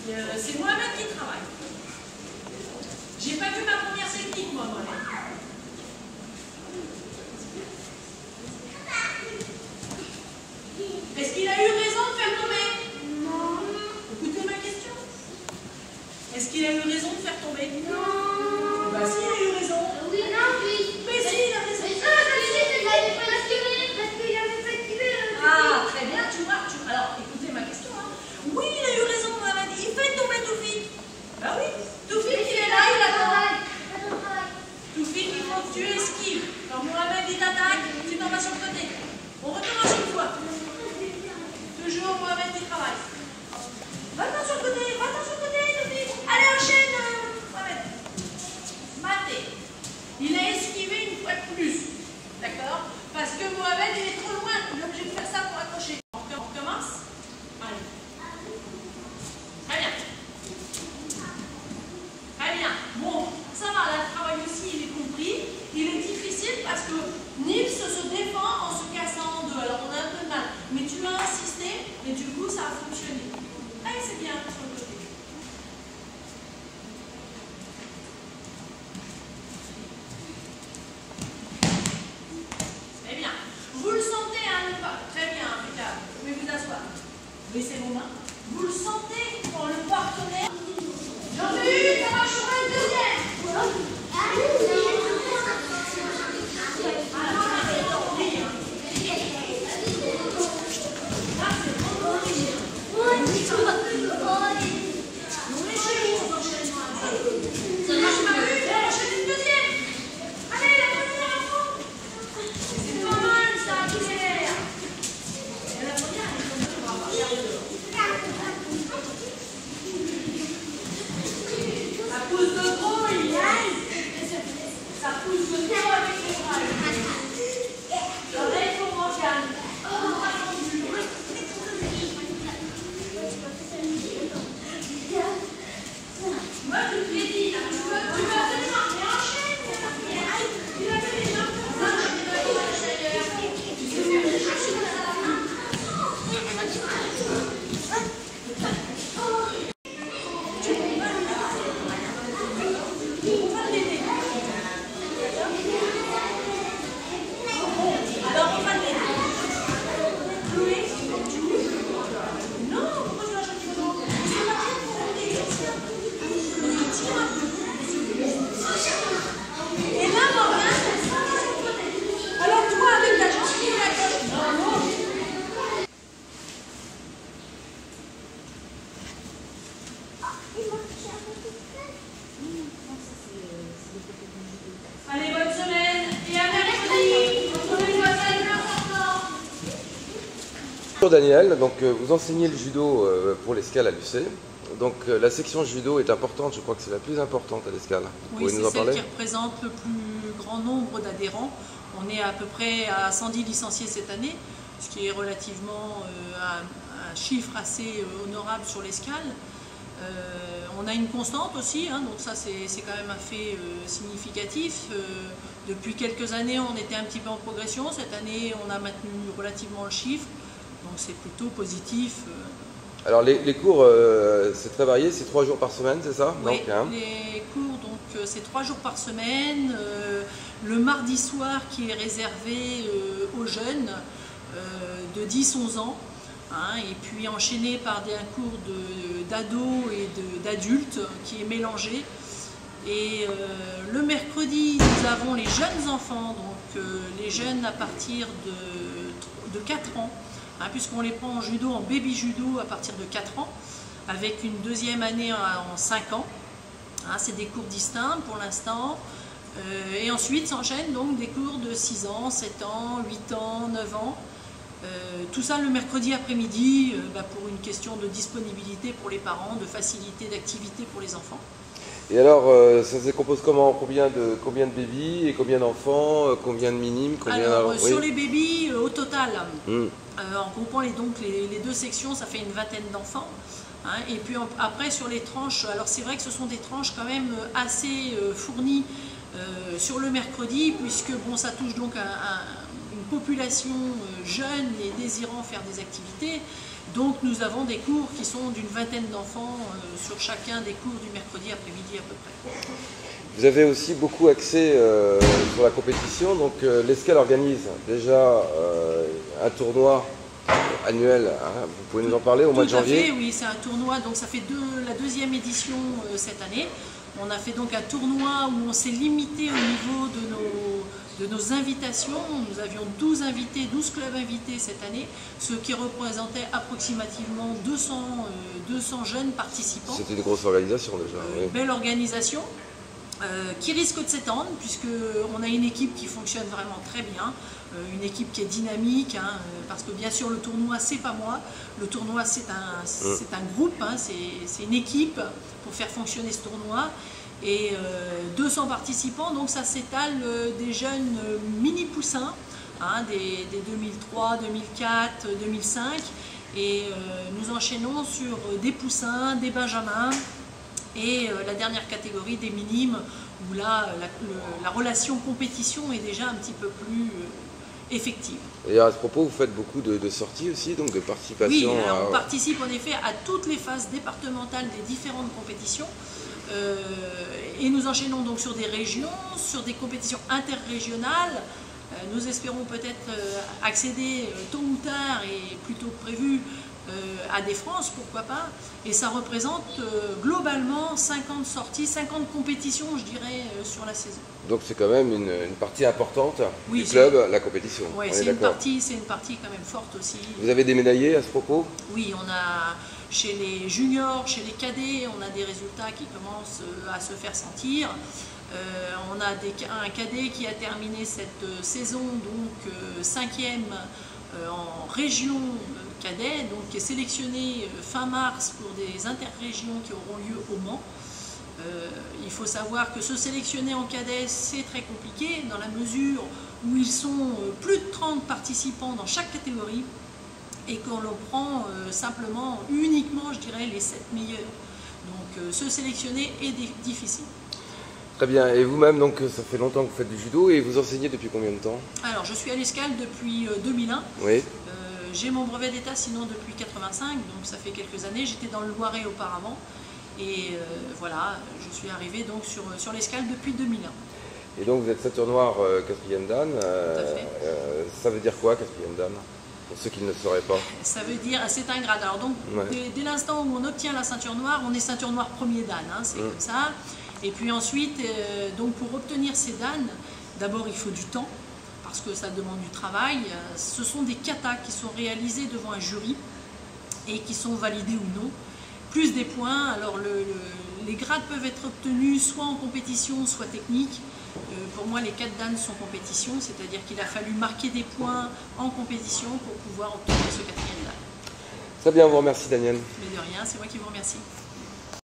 C'est Mohamed qui travaille. J'ai pas vu ma première technique, moi, Mohamed. Est-ce qu'il a eu raison de faire tomber? Non. Écoutez ma question. Est-ce qu'il a eu raison de faire tomber? Non. Bah si, il a eu raison. Oui, non, oui. Mais si, il a raison. Ah, très bien, tu vois. Alors, écoutez ma question. Hein. Oui, il a eu raison, Mohamed. Il fait tomber Toufik. Bah oui, Toufik, il est là, il attend. Toufik, il faut que tu esquives. Quand Mohamed il t'attaque, tu t'en vas sur le côté. On retourne à chaque fois. Toujours Mohamed qui travaille. Va-t'en sur le côté, Toufik. Allez, enchaîne, Mohamed. Maté. Il a esquivé une fois de plus. D'accord? Parce que Mohamed, il est trop loin. Il est obligé de faire ça pour accrocher. On recommence? Allez. Très bien. Très bien. Bon, ça va, là, le travail aussi, il est compris. Il est difficile parce que Nils se défend en se cassant en deux. Alors, on a un peu de mal. Mais tu as insisté et du coup, ça a fonctionné. Allez, c'est bien, sur le côté. Très bien. Vous le sentez, hein, le pas. Très bien, impeccable. Vous pouvez vous asseoir. Baissez vos mains. Vous le sentez quand le partenaire. J'en ai eu, ça va sur une deuxième. Allez, bonne semaine et à mercredi. Retrouvez-nous à 5h. Bonjour Daniel, donc vous enseignez le judo pour l'Escale à l'UC. Donc la section judo est importante, je crois que c'est la plus importante à l'Escale. Oui, c'est celle qui représente le plus grand nombre d'adhérents. On est à peu près à 110 licenciés cette année, ce qui est relativement un chiffre assez honorable sur l'Escale. On a une constante aussi, hein, donc ça c'est quand même un fait significatif. Depuis quelques années on était un petit peu en progression, cette année on a maintenu relativement le chiffre, donc c'est plutôt positif. Alors les cours c'est très varié, c'est 3 jours par semaine, c'est ça? Oui, donc, hein. les cours donc c'est 3 jours par semaine, le mardi soir qui est réservé aux jeunes de 10-11 ans. Hein, et puis enchaîné par un cours d'ados et d'adultes qui est mélangé. Et le mercredi, nous avons les jeunes enfants, donc les jeunes à partir de 4 ans, hein, puisqu'on les prend en judo, en baby judo à partir de 4 ans, avec une deuxième année en 5 ans. Hein, c'est des cours distincts pour l'instant. Et ensuite s'enchaînent donc des cours de 6 ans, 7 ans, 8 ans, 9 ans. Tout ça le mercredi après-midi pour une question de disponibilité pour les parents, de facilité d'activité pour les enfants. Et alors, ça se compose comment? Combien de bébés et combien d'enfants? Combien de minimes? Alors, sur les bébés, au total, en groupant les deux sections, ça fait une vingtaine d'enfants. Hein, et puis après, sur les tranches, alors c'est vrai que ce sont des tranches quand même assez fournies sur le mercredi, puisque bon, ça touche donc une population jeune et désirant faire des activités. Donc nous avons des cours qui sont d'une vingtaine d'enfants sur chacun des cours du mercredi après-midi à peu près. Vous avez aussi beaucoup axé sur la compétition, donc l'Escale organise déjà un tournoi annuel, hein. Vous pouvez nous en parler au mois de janvier? Tout à fait, oui, c'est un tournoi, donc ça fait la deuxième édition cette année. On a fait donc un tournoi où on s'est limité au niveau de nos invitations. Nous avions 12 invités, 12 clubs invités cette année, ce qui représentait approximativement 200 jeunes participants. C'était une grosse organisation déjà. Oui. Belle organisation. Qui risque de s'étendre puisqu'on a une équipe qui fonctionne vraiment très bien, une équipe qui est dynamique, hein, parce que bien sûr le tournoi c'est pas moi, le tournoi c'est un groupe, hein, c'est une équipe pour faire fonctionner ce tournoi et 200 participants, donc ça s'étale des jeunes mini-poussins, hein, des 2003, 2004, 2005 et nous enchaînons sur des poussins, des benjamins, et la dernière catégorie des minimes où là la relation compétition est déjà un petit peu plus effective. Et à ce propos, vous faites beaucoup de sorties aussi, donc de participation? Oui, on participe en effet à toutes les phases départementales des différentes compétitions et nous enchaînons donc sur des régions, sur des compétitions interrégionales. Nous espérons peut-être accéder tôt ou tard et plutôt prévu à des France, pourquoi pas, et ça représente globalement 50 sorties, 50 compétitions, je dirais, sur la saison. Donc c'est quand même une partie importante du club, la compétition. Oui, c'est une partie quand même forte aussi. Vous avez des médaillés à ce propos? Oui, on a chez les juniors, chez les cadets, on a des résultats qui commencent à se faire sentir. On a un cadet qui a terminé cette saison, donc 5e en région cadet, donc qui est sélectionné fin mars pour des interrégions qui auront lieu au Mans. Il faut savoir que se sélectionner en cadet c'est très compliqué dans la mesure où ils sont plus de 30 participants dans chaque catégorie et qu'on le prend simplement, uniquement je dirais les 7 meilleurs. Donc se sélectionner est difficile. Très bien, et vous-même, donc ça fait longtemps que vous faites du judo et vous enseignez depuis combien de temps? Alors je suis à l'Escale depuis 2001. Oui. J'ai mon brevet d'état sinon depuis 85, donc ça fait quelques années. J'étais dans le Loiret auparavant et voilà, je suis arrivée donc sur l'Escale depuis 2001. Et donc vous êtes ceinture noire 4e dan. Ça veut dire quoi 4e dan? Pour ceux qui ne le sauraient pas. Ça veut dire, c'est un grade. Alors donc dès l'instant où on obtient la ceinture noire, on est ceinture noire 1er dan, hein, c'est comme ça. Et puis ensuite, donc pour obtenir ces dan, d'abord il faut du temps, parce que ça demande du travail. Ce sont des katas qui sont réalisés devant un jury et qui sont validés ou non, plus des points. Alors les grades peuvent être obtenus soit en compétition, soit technique. Pour moi, les 4 dan sont compétition, c'est-à-dire qu'il a fallu marquer des points en compétition pour pouvoir obtenir ce 4e dan. Très bien, on vous remercie Daniel. Mais de rien, c'est moi qui vous remercie.